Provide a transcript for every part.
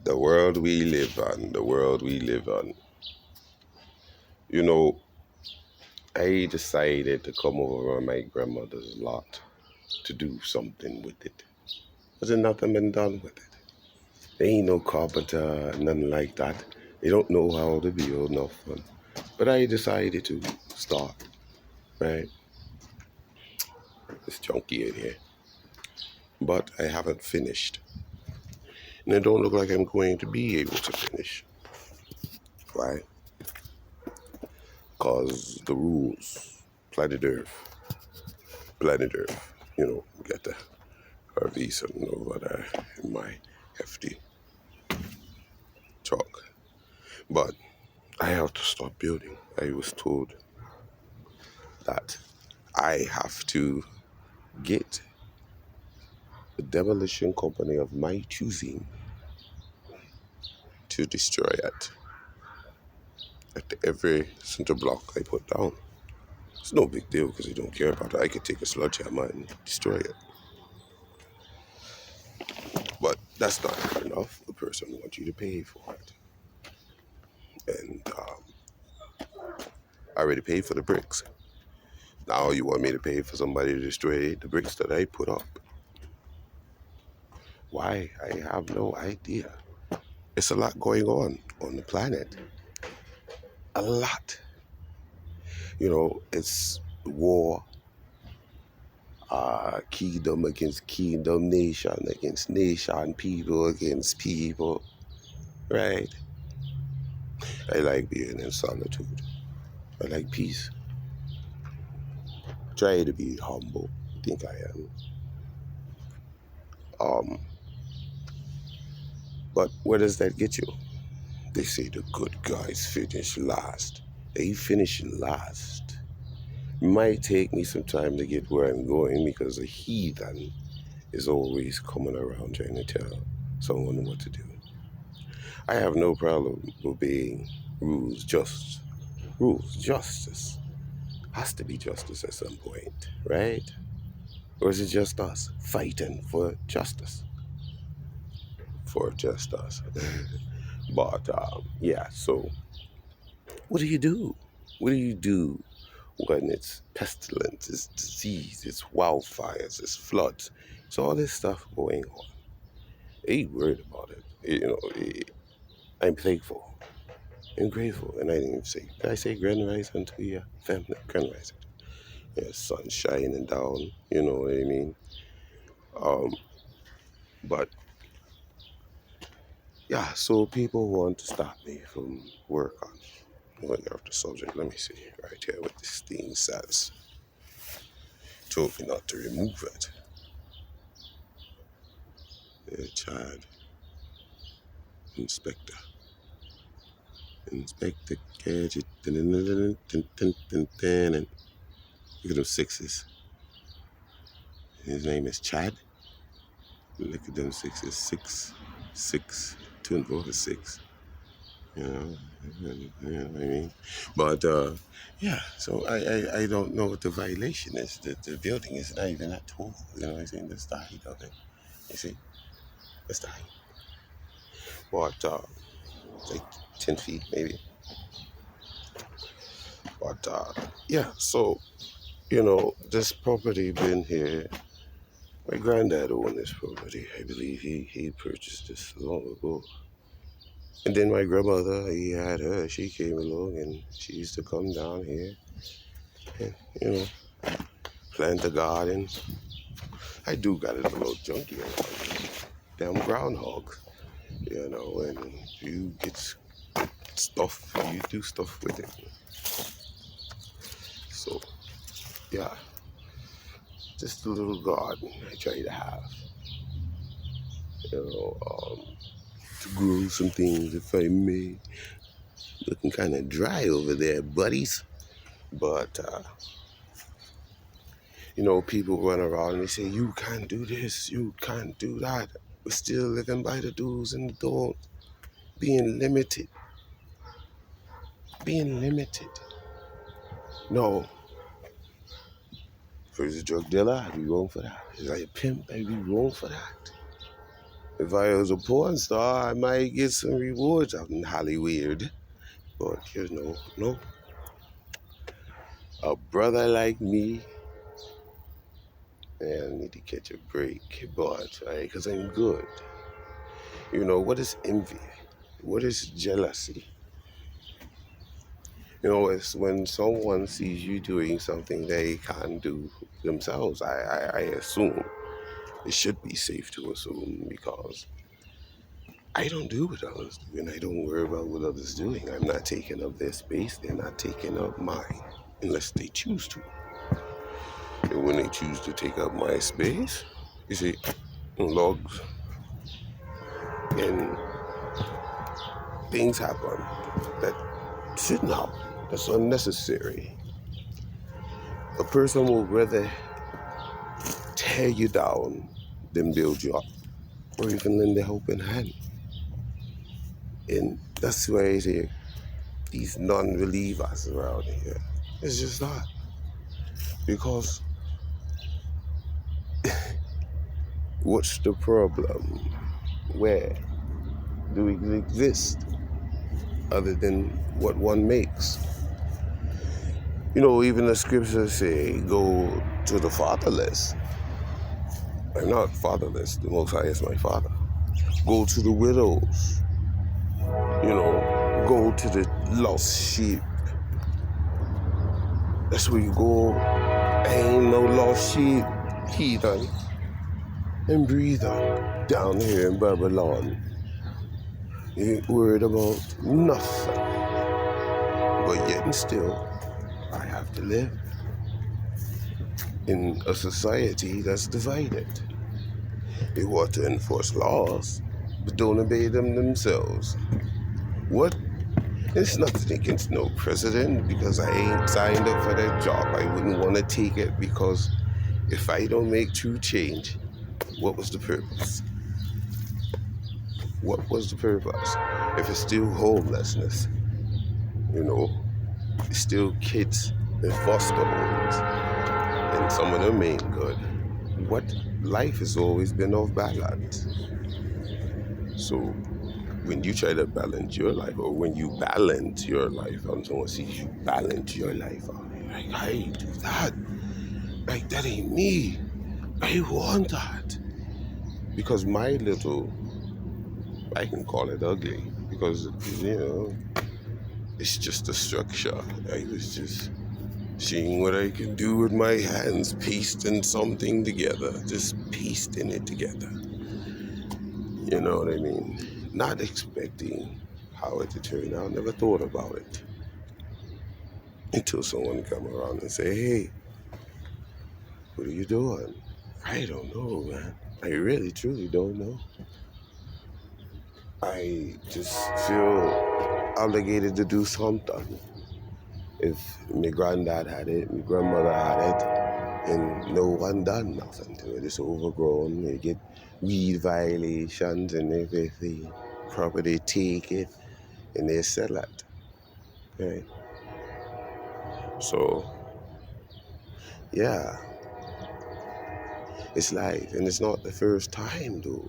The world we live on, the world we live on. You know, I decided to come over on my grandmother's lot to do something with it. There's nothing been done with it. There ain't no carpenter, nothing like that. They don't know how to build nothing. But I decided to start, right? It's junky in here. But I haven't finished. And it don't look like I'm going to be able to finish. Why? Because the rules, planet Earth, planet Earth, get the RV sitting over there in my hefty truck. But I have to start building. I was told that I have to get a demolition company of my choosing to destroy it at every center block I put down. It's no big deal because I don't care about it. I could take a sledgehammer and destroy it. But that's not good enough. The person wants you to pay for it. And I already paid for the bricks. Now you want me to pay for somebody to destroy the bricks that I put up. Why? I have no idea. It's a lot going on the planet. A lot. It's war, kingdom against kingdom, nation against nation, people against people, right? I like being in solitude. I like peace. Try to be humble. I think I am. But where does that get you? They say the good guys finish last. They finish last. It might take me some time to get where I'm going because a heathen is always coming around trying to tell someone what to do. I have no problem obeying rules, justice. Has to be justice at some point, right? Or is it just us fighting for justice? For just us. But yeah, so what do you do? What do you do when it's pestilence, it's disease, it's wildfires, it's floods, it's all this stuff going on? I ain't worried about it. I'm thankful and grateful. And I didn't even say, did I say grand rising to your family? Grand rising. Yeah, sun shining down, you know what I mean? Um, but yeah, so people want to stop me from work on going off the subject. Let me see right here what this thing says. Told me not to remove it. Child inspector. Inspector Gadget. Look at those sixes. His name is Chad. Look at them sixes. 6, 2 and 4 is 6. You know what I mean? But yeah, so I don't know what the violation is. The building is not even that tall. You know what I'm saying? That's the height of it. You see? That's the height. But like 10 feet maybe. But yeah, so this property been here. My granddad owned this property. I believe he purchased this long ago. And then my grandmother, he had her. She came along and she used to come down here and plant a garden. I do got it a little junky around. Damn groundhog, and you get stuff, you do stuff with it. So yeah, just a little garden I try to have, to grow some things if I may. Looking kind of dry over there, buddies. But people run around and they say you can't do this, you can't do that. We're still living by the do's and the don'ts. Being limited. Being limited. No. If he's a drug dealer, I'd be wrong for that. If he's like a pimp, I'd be wrong for that. If I was a porn star, I might get some rewards out in Hollywood. But no, a brother like me, man, I need to catch a break. But right, because I'm good. What is envy? What is jealousy? It's when someone sees you doing something they can't do themselves. I assume it should be safe to assume because I don't do what others do, and I don't worry about what others doing. I'm not taking up their space. They're not taking up mine, unless they choose to. And when they choose to take up my space, you see, logs and things happen that shouldn't happen. That's unnecessary. A person will rather tear you down than build you up, or even lend a helping hand. And that's why I say these non-believers around here. It's just that. Because what's the problem? Where do we exist other than what one makes? Even the scriptures say, go to the fatherless. I'm not fatherless. The Most High is my father. Go to the widows. Go to the lost sheep. That's where you go. Ain't no lost sheep. Heathen. And breathe on. Down here in Babylon. You ain't worried about nothing. But yet and still, I have to live in a society that's divided. They want to enforce laws, but don't obey them themselves. What? It's nothing against no president because I ain't signed up for that job. I wouldn't want to take it because if I don't make true change, what was the purpose? What was the purpose? If it's still homelessness, it's still kids in foster homes, and some of them ain't good. What life has always been off balance. So when you try to balance your life, or when you balance your life, and someone sees you balance your life out, like, I ain't do that. Like, that ain't me. I want that. Because my little, I can call it ugly, because, it's just a structure. I was just seeing what I can do with my hands, pasting something together, just pasting it together. You know what I mean? Not expecting how it to turn out. Never thought about it until someone come around and say, "Hey, what are you doing?" I don't know, man. I really, truly don't know. I just feel obligated to do something. If my granddad had it, my grandmother had it, and no one done nothing to it. It's overgrown. They get weed violations and everything. Property take it and they sell it. Okay. So yeah, it's life, and it's not the first time though,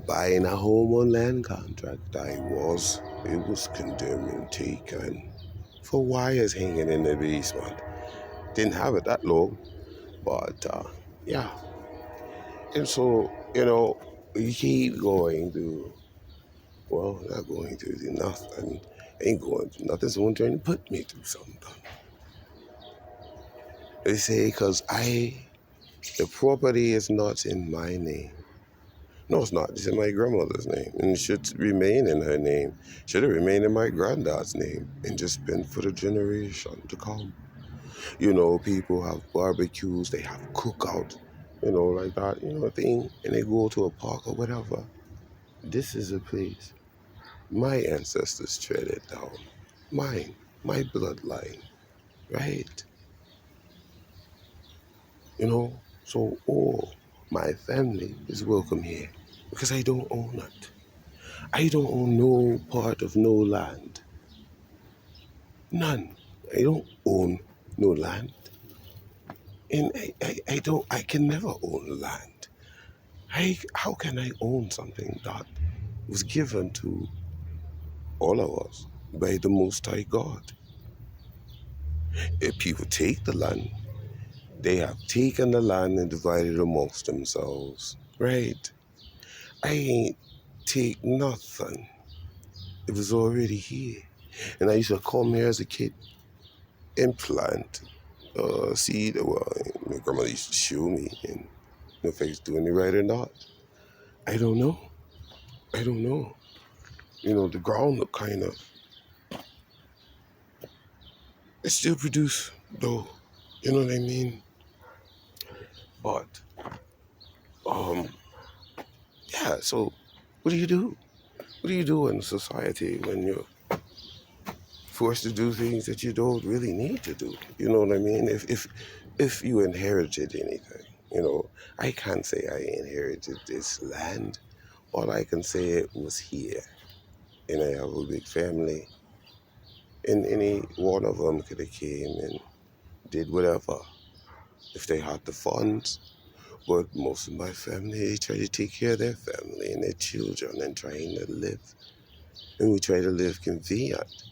Buying a home on land contract, it was condemned and taken for wires hanging in the basement. Didn't have it that long, but yeah. And so, you keep going to, well, not going through nothing, ain't going through nothing, someone trying to put me through something. They say, because the property is not in my name. No, it's not. It's in my grandmother's name, and it should remain in her name. Should have remained in my granddad's name, and just been for the generation to come. People have barbecues, they have cookout, like that, thing, and they go to a park or whatever. This is a place my ancestors treaded down. Mine, my bloodline, right? So all my family is welcome here because I don't own it. I don't own no part of no land. None. I don't own no land. And I can never own land. How can I own something that was given to all of us by the Most High God? If people take the land, they have taken the land and divided amongst themselves. Right? I ain't take nothing. It was already here. And I used to come here as a kid and plant seed. Well, my grandmother used to show me, and if I was doing it right or not. I don't know. I don't know. The ground look kind of, it still produce though. You know what I mean? But, um, yeah, so what do you do? What do you do in society when you're forced to do things that you don't really need to do? You know what I mean? If you inherited anything, I can't say I inherited this land. All I can say it was here. And I have a big family. And any one of them could have came and did whatever if they had the funds. But most of my family, they try to take care of their family and their children and trying to live. And we try to live convenient,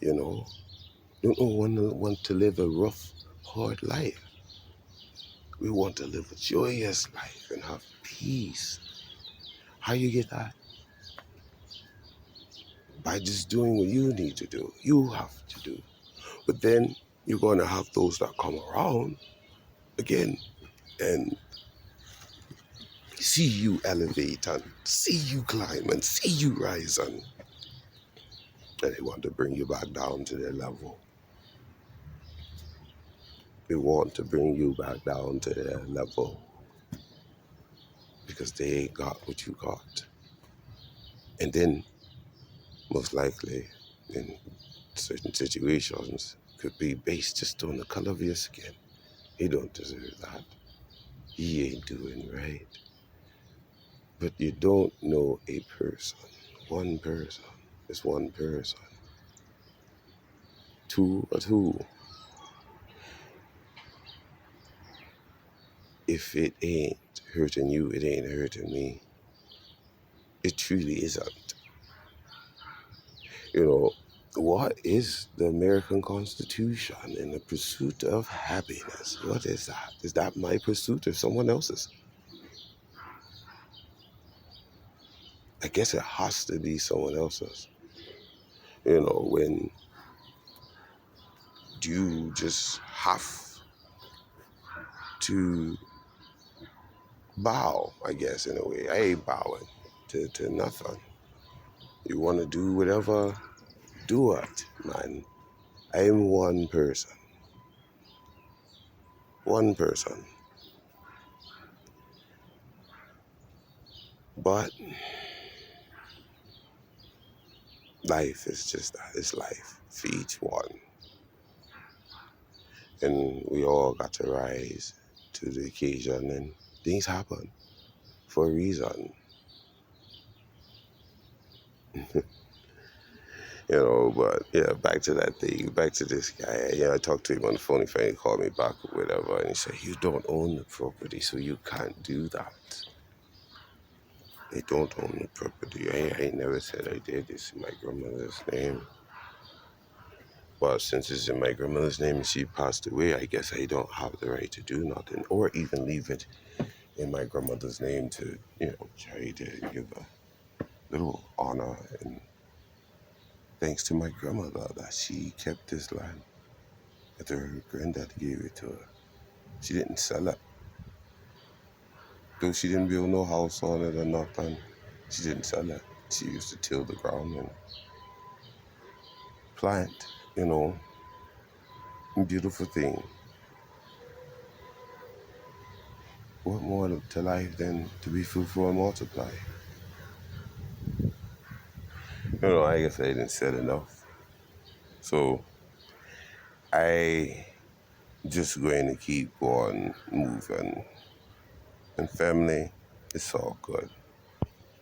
you know. Don't want to live a rough, hard life. We want to live a joyous life and have peace. How you get that? By just doing what you need to do. You have to do. But then you're going to have those that come around again and see you elevate and see you climb and see you rise and they want to bring you back down to their level. They want to bring you back down to their level because they ain't got what you got. And then, most likely, in certain situations, could be based just on the color of your skin. He don't deserve that. He ain't doing right. But you don't know a person. One person is one person. Two or two. If it ain't hurting you, it ain't hurting me. It truly isn't. What is the American Constitution in the pursuit of happiness? What is that? Is that my pursuit or someone else's? I guess it has to be someone else's. When you just have to bow, I guess, in a way. I ain't bowing to nothing. You want to do whatever, do it, man. I am one person. One person. But life is just that. It's life for each one. And we all got to rise to the occasion and things happen for a reason. But yeah, back to that thing, back to this guy. I talked to him on the phone, he finally called me back or whatever, and he said, you don't own the property, so you can't do that. They don't own the property. I never said I did. It's in my grandmother's name. But since it's in my grandmother's name and she passed away, I guess I don't have the right to do nothing or even leave it in my grandmother's name to, try to give a little honor and thanks to my grandmother that she kept this land after her granddad gave it to her. She didn't sell it. Though she didn't build no house on it or nothing, she didn't sell it. She used to till the ground and plant, beautiful thing. What more to life than to be fruitful and multiply? I guess I didn't say enough. So I just going to keep on moving. And family, it's all good.